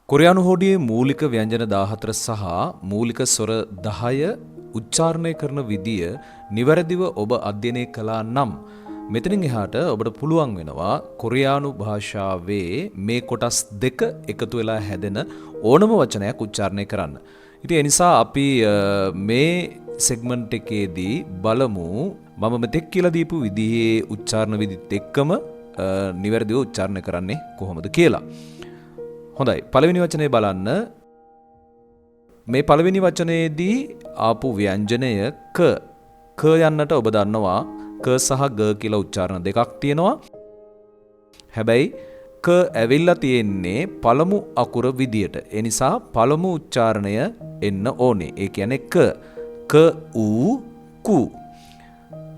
කොරියානු හෝඩියේ මූලික ව්‍යංජන 14 සහ මූලික ස්වර 10 උච්චාරණය කරන විදිය නිවැරදිව ඔබ අධ්‍යයනය කළා නම් මෙතනින් එහාට ඔබට පුළුවන් වෙනවා කොරියානු භාෂාවේ මේ කොටස් දෙක එකතු වෙලා හැදෙන ඕනම වචනයක් උච්චාරණය කරන්න. ඉතින් ඒ නිසා අපි මේ සෙග්මන්ට් එකේදී බලමු මම මෙතෙක් කියලා දීපු විදිහේ උච්චාරණ විදිහත් එක්කම නිවැරදිව උච්චාරණය කරන්නේ කොහොමද කියලා. හොඳයි, පළවෙනි වචනේ බලන්න. මේ පළවෙනි වචනයේදී ආපු ව්‍යංජනය ක යන්නට ඔබ දන්නවා ක සහ ග කියලා උච්චාරණ දෙකක් තියෙනවා. හැබැයි ක ඇවිල්ලා තියෙන්නේ පළමු අකුර විදියට. ඒ නිසා පළමු උච්චාරණය එන්න ඕනේ. ඒ කියන්නේ ක ඌ කු.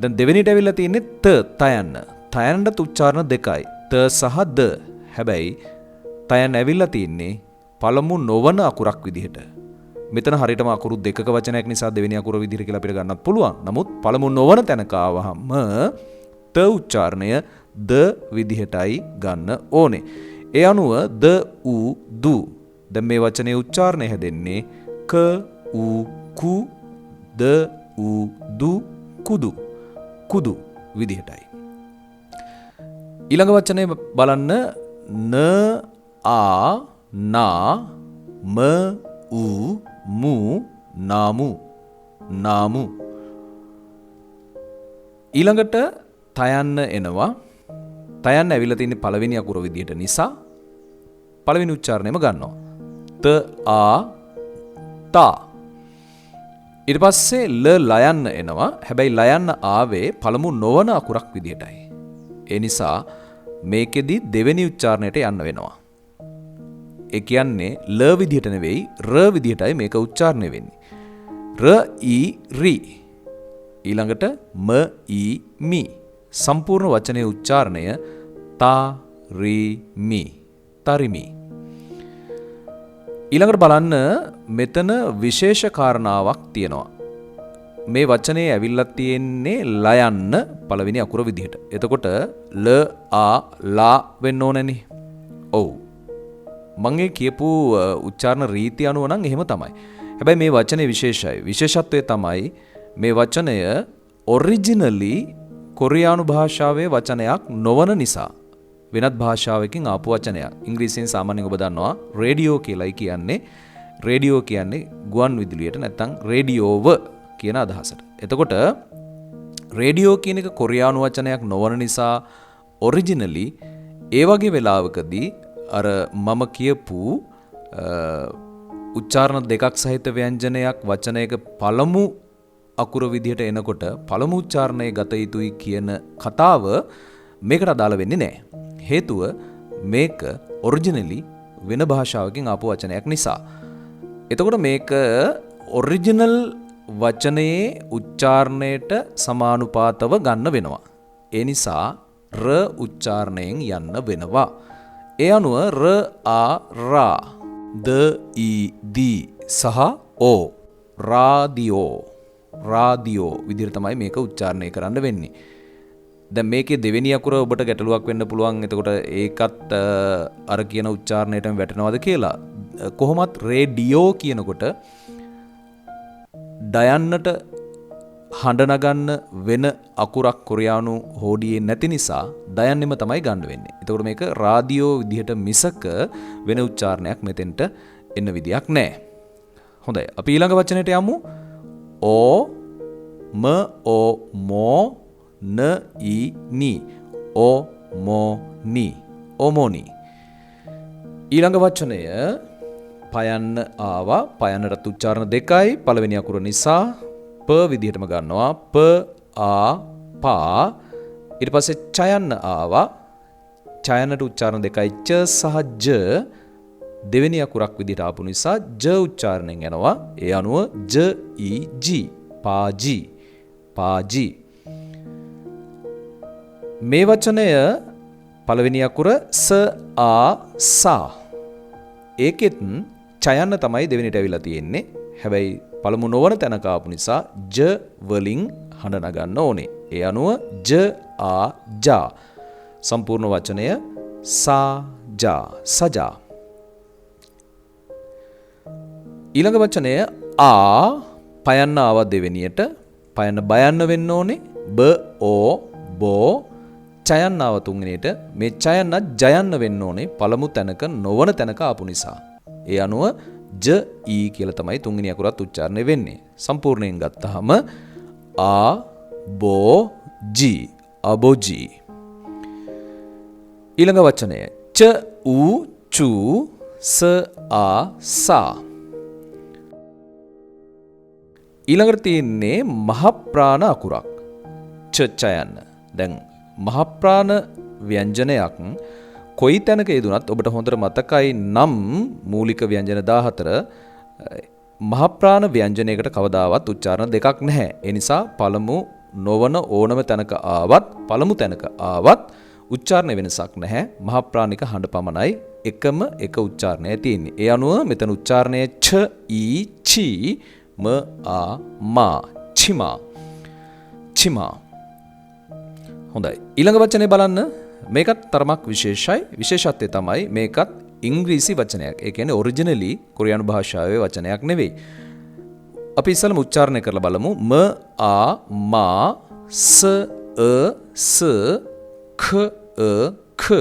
දැන් දෙවෙනිට ඇවිල්ලා තියෙන්නේ තයන්න. තයන්නට උච්චාරණ දෙකයි. ත සහ ද. හැබැයි තයන් ඇවිල්ලා තියෙන්නේ පළමු නොවන අකුරක් විදිහට. මෙතන හරියටම අකුරු දෙකක වචනයක් නිසා දෙවෙනි අකුර විදිහට කියලා අපිට ගන්නත් පුළුවන්. නමුත් පළමු නොවන තැනක ආවහම ත උච්චාරණය ද විදිහටයි ගන්න ඕනේ. ඒ අනුව ද උ දු. දැන් මේ වචනේ උච්චාරණය හැදෙන්නේ ක උ කු ද උ දු කුදු. කුදු විදිහටයි. ඊළඟ වචනේ බලන්න න ආ නා ම උ මු නාමු නාමු. ඊළඟට තයන්න එනවා. තයන්න ඇවිල්ලා තියෙන්නේ පළවෙනි අකුර විදිහට නිසා පළවෙනි උච්චාරණයම ගන්නවා. ත ආ තා. ඊට පස්සේ ලයන්න එනවා. හැබැයි ලයන්න ආවේ පළමු නොවන අකුරක් විදිහටයි. ඒ නිසා මේකෙදි දෙවෙනි උච්චාරණයට යන්න වෙනවා. ඒ කියන්නේ ල විදිහට නෙවෙයි ර විදිහටයි මේක උච්චාරණය වෙන්නේ. ර ඊ රි. ඊළඟට ම ඊ මි. සම්පූර්ණ වචනේ උච්චාරණය තා රි මි. තරිමි. ඊළඟට බලන්න මෙතන විශේෂ කාරණාවක් තියෙනවා. මේ වචනේ ඇවිල්ලා තියෙන්නේ ලයන්න පළවෙනි අකුර විදිහට. එතකොට ල ආ ලා වෙන්න ඕනනේ. ඔව්. මම කියපු උච්චාරණ රීතිය අනුව නම් එහෙම තමයි. හැබැයි මේ වචනේ විශේෂයි. විශේෂත්වය තමයි මේ වචනය ඔරිජිනලි කොරියානු භාෂාවේ වචනයක් නොවන නිසා වෙනත් භාෂාවකින් ආපු වචනයක්. ඉංග්‍රීසියෙන් සාමාන්‍යයෙන් ඔබ දන්නවා රේඩියෝ කියලායි කියන්නේ. රේඩියෝ කියන්නේ ගුවන් විදුලියට නැත්නම් රේඩියෝව කියන අදහසට. එතකොට රේඩියෝ කියන එක කොරියානු වචනයක් නොවන නිසා ඔරිජිනලි ඒ වගේ වෙලාවකදී අර මම කියපු උච්චාරණ දෙකක් සහිත ව්‍යංජනයක් වචනයක පළමු අකුර විදිහට එනකොට පළමු උච්චාරණය ගත යුතුයි කියන කතාව මේකට අදාළ වෙන්නේ නැහැ. හේතුව මේක ඔරිජිනලි වෙන භාෂාවකින් ආපු වචනයක් නිසා. එතකොට මේක ඔරිජිනල් වචනයේ උච්චාරණයට සමානුපාතව ගන්න වෙනවා. ඒ නිසා ර උච්චාරණයෙන් යන්න වෙනවා. ඒ අනුව ර ආ රා ද ඊ දී සහ ඕ රාදියෝ රාදියෝ විදිහට තමයි මේක උච්චාරණය කරන්න වෙන්නේ. දැන් මේකේ දෙවෙනි අකුර ඔබට ගැටලුවක් වෙන්න පුළුවන්. එතකොට ඒකත් අර කියන උච්චාරණයටම වැටෙනවද කියලා. කොහොමත් රේඩියෝ කියනකොට ඩයන්නට හඬ නගන්න වෙන අකුරක් කොරියානු හෝඩියේ නැති නිසා ඩයන්නෙම තමයි ගන්න වෙන්නේ. එතකොට මේක රාදියෝ විදිහට මිසක වෙන උච්චාරණයක් මෙතෙන්ට එන්න විදියක් නැහැ. හොඳයි. අපි ඊළඟ වචනයට යමු. ඕ ම ඕ මෝ න ඊ නි ඕ මෝ නි ඕමෝනි. ඊළඟ වචනය පයන්න ආවා. පයන්නට උච්චාරණ දෙකයි. පළවෙනි අකුර නිසා ප විදිහටම ගන්නවා. ප ආ පා. ඊට පස්සේ චයන්න ආවා. චයන්නට උච්චාරණ දෙකයි. ච සහ ජ දෙවෙනි අකුරක් විදිහට ආපු නිසා ජ උච්චාරණයෙන් යනවා. ඒ අනුව ජ ඊ ජි පාජි පාජි. මේ වචනය පළවෙනි අකුර ස ආ සා. ඒකෙත් චයන්න තමයි දෙවෙනිට ඇවිල්ලා තියෙන්නේ. හැබැයි පළමු නොවන තැනක ආපු නිසා ජ වලින් හඬ නගන්න ඕනේ. ඒ අනුව ජ ආ ජා. සම්පූර්ණ වචනය සා ජා සජා. ඊළඟ වචනය ආ පයන්න ආව දෙවෙනියට පයන්න බයන්න වෙන්න ඕනේ. බ ඕ බෝ චයන්න ආව තුන්වෙනියට මේ චයන්න ජයන්න වෙන්න ඕනේ පළමු තැනක නොවන තැනක ආපු නිසා. ඒ අනුව ජ ඊ කියලා තමයි තුන්වෙනි අකුරත් උච්චාරණය වෙන්නේ. සම්පූර්ණයෙන් ගත්තාම ආ බෝ ජී අබෝජී. ඊළඟ වචනය ච ඌ චූ ස ආ සා. ඊළඟට තියෙන්නේ මහ ප්‍රාණ අකුරක් ච චයන්න. දැන් මහ ප්‍රාණ ව්‍යංජනයක් කොයි තැනක යෙදුනත් ඔබට හොඳට මතකයි නම් මූලික ව්‍යංජන 14 මහ ප්‍රාණ ව්‍යංජනයකට කවදාවත් උච්චාරණ දෙකක් නැහැ. ඒ නිසා පළමු නොවන ඕනම තැනක ආවත් පළමු තැනක ආවත් උච්චාරණ වෙනසක් නැහැ. මහ ප්‍රාණික හඬ පමණයි එකම එක උච්චාරණය තියෙන්නේ. ඒ අනුව මෙතන උච්චාරණය ච ඊ චි ම ආ මා චිමා චිමා. හොඳයි. ඊළඟ වචනේ බලන්න. මේකත් තරමක් විශේෂයි. විශේෂත්වය තමයි මේකත් ඉංග්‍රීසි වචනයක්. ඒ කියන්නේ ඔරිජිනලි කොරියානු භාෂාවේ වචනයක් නෙවෙයි. අපි ඉස්සෙල්ලාම උච්චාරණය කරලා බලමු. ම ආ මා ස අ ස ඛ අ ඛ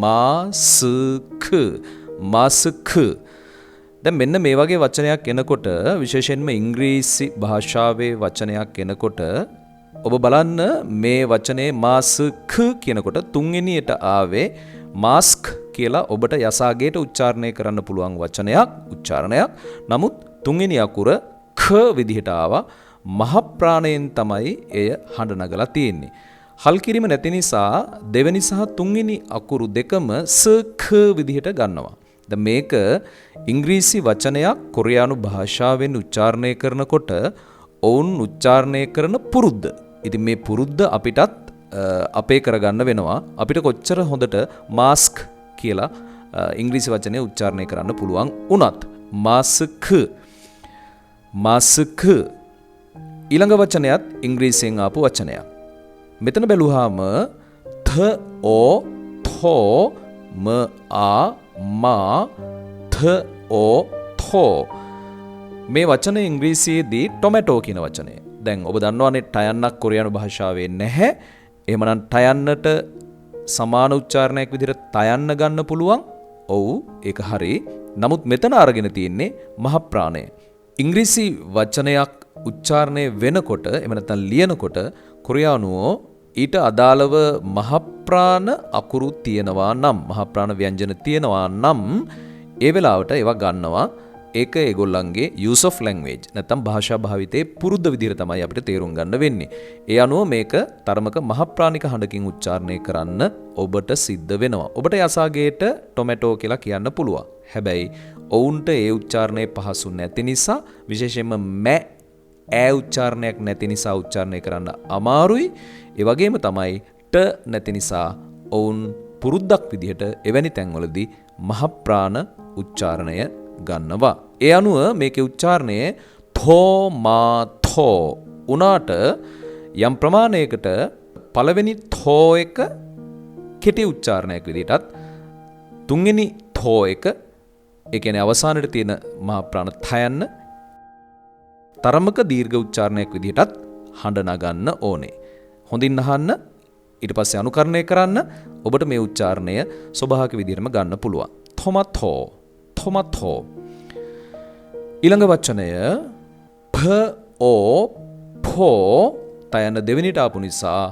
මාස්ක් මාස්ක්. දැන් මෙන්න මේ වගේ වචනයක් එනකොට විශේෂයෙන්ම ඉංග්‍රීසි භාෂාවේ වචනයක් එනකොට ඔබ බලන්න මේ වචනේ මාස්ක් කියනකොට තුන්වෙනියට ආවේ මාස්ක් කියලා ඔබට යසාගේට උච්චාරණය කරන්න පුළුවන් වචනයක් උච්චාරණයක්. නමුත් තුන්වෙනි අකුර ඛ විදිහට ආවා. මහ ප්‍රාණයෙන් තමයි එය හඬ නගලා තියෙන්නේ. හල් කිරීම නැති නිසා දෙවෙනි සහ තුන්වෙනි අකුරු දෙකම ස ඛ විදිහට ගන්නවා. දැන් මේක ඉංග්‍රීසි වචනයක් කොරියානු භාෂාවෙන් උච්චාරණය කරනකොට ඔවුන් උච්චාරණය කරන පුරුද්ද. ඉතින් මේ පුරුද්ද අපිටත් අපේ කරගන්න වෙනවා. අපිට කොච්චර හොඳට මාස්ක් කියලා ඉංග්‍රීසි වචනේ උච්චාරණය කරන්න පුළුවන් වුණත් මාස්ක් මාස්ක් ඊළඟ වචනයත් ඉංග්‍රීසියෙන් ආපු වචනයක්. මෙතන බැලුවාම th o tho m a ma th o tho මේ වචනේ ඉංග්‍රීසියේදී ටොමැටෝ කියන වචනය. දැන් ඔබ දන්නවනේ ටයන්නක් කොරියානු භාෂාවේ නැහැ. එහෙමනම් ටයන්නට සමාන උච්චාරණයක් විදිහට තයන්න ගන්න පුළුවන්. ඔව් ඒක හරි. නමුත් මෙතන අරගෙන තියෙන්නේ මහ ප්‍රාණය. ඉංග්‍රීසි වචනයක් උච්චාරණය වෙනකොට එහෙම නැත්නම් ලියනකොට කොරියානුවෝ ඊට අදාළව මහ ප්‍රාණ අකුරු තියෙනවා නම් මහ ප්‍රාණ ව්‍යංජන තියෙනවා නම් ඒ වෙලාවට ඒවා ගන්නවා. ඒක ඒගොල්ලන්ගේ use of language නැත්නම් භාෂා භාවිතයේ පුරුද්ද විදිහට තමයි අපිට තේරුම් ගන්න වෙන්නේ. ඒ අනුව මේක තරමක මහ ප්‍රාණික හඬකින් උච්චාරණය කරන්න ඔබට සිද්ධ වෙනවා. ඔබට යසාගේට ටොමැටෝ කියලා කියන්න පුළුවන්. හැබැයි ඔවුන්ට ඒ උච්චාරණය පහසු නැති නිසා විශේෂයෙන්ම මැ ඈ උච්චාරණයක් නැති නිසා උච්චාරණය කරන්න අමාරුයි. ඒ වගේම තමයි ට නැති නිසා ඔවුන් පුරුද්දක් විදිහට එවැනි තැන්වලදී මහ ප්‍රාණ උච්චාරණය ගන්නවා. ඒ අනුව මේකේ උච්චාරණය තෝමාතෝ උනාට යම් ප්‍රමාණයකට පළවෙනි තෝ එක කෙටි උච්චාරණයක් විදිහටත් තුන්වෙනි තෝ එක ඒ කියන්නේ අවසානයේ තියෙන මහ ප්‍රාණ තයන්න තරමක දීර්ඝ උච්චාරණයක් විදිහටත් හඬ නගන්න ඕනේ. හොඳින් අහන්න ඊට පස්සේ අනුකරණය කරන්න ඔබට මේ උච්චාරණය ස්වභාවික විදිහටම ගන්න පුළුවන්. තොමතෝ තොමතෝ. ඊළඟ වචනය ප ඕ පෝ තයන්න දෙවෙනිට ආපු නිසා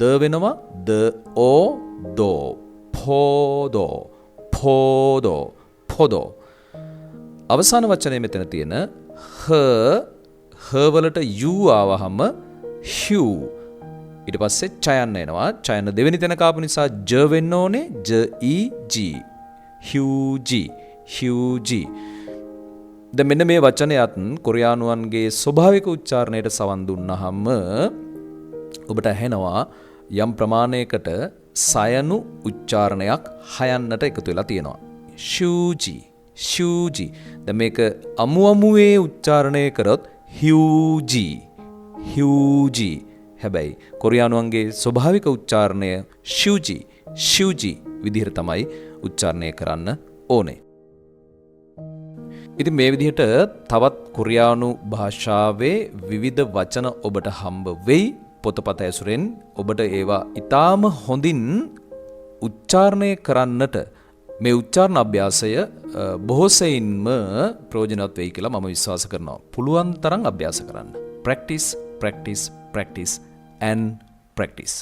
ද වෙනවා ද ඕ දෝ පෝදෝ පෝදෝ පොදෝ. අවසාන වචනය මෙතන තියෙන හ වලට යු ආවහම හිව්. ඊට පස්සේ චයන්න එනවා. චයන්න දෙවෙනි තැන කාපු නිසා ජ වෙන්න ඕනේ ජ ඊ ජී හිව්ජි හිව්ජි. දැන් මෙන්න මේ වචනයත් කොරියානුවන්ගේ ස්වභාවික උච්චාරණයට සවන් දුන්නාම ඔබට ඇහෙනවා යම් ප්‍රමාණයකට සයනු උච්චාරණයක් හයන්නට එකතු වෙලා තියෙනවා. ෂූජි ෂූජි. දැන් මේක අමු අමුවේ උච්චාරණය කරොත් හිව්ජි හිව්ජි. හැබැයි කොරියානුවන්ගේ ස්වභාවික උච්චාරණය ෂූජි ෂූජි විදිහට තමයි උච්චාරණය කරන්න ඕනේ. ඉතින් මේ විදිහට තවත් කොරියානු භාෂාවේ විවිධ වචන ඔබට හම්බ වෙයි. පොතපත ඇසුරෙන් ඔබට ඒවා ඊටාම හොඳින් උච්චාරණය කරන්නට මේ උච්චාරණ අභ්‍යාසය බොහෝ සෙයින්ම ප්‍රයෝජනවත් වෙයි කියලා මම විශ්වාස කරනවා. පුළුවන් තරම් අභ්‍යාස කරන්න. Practice, practice, practice and practice.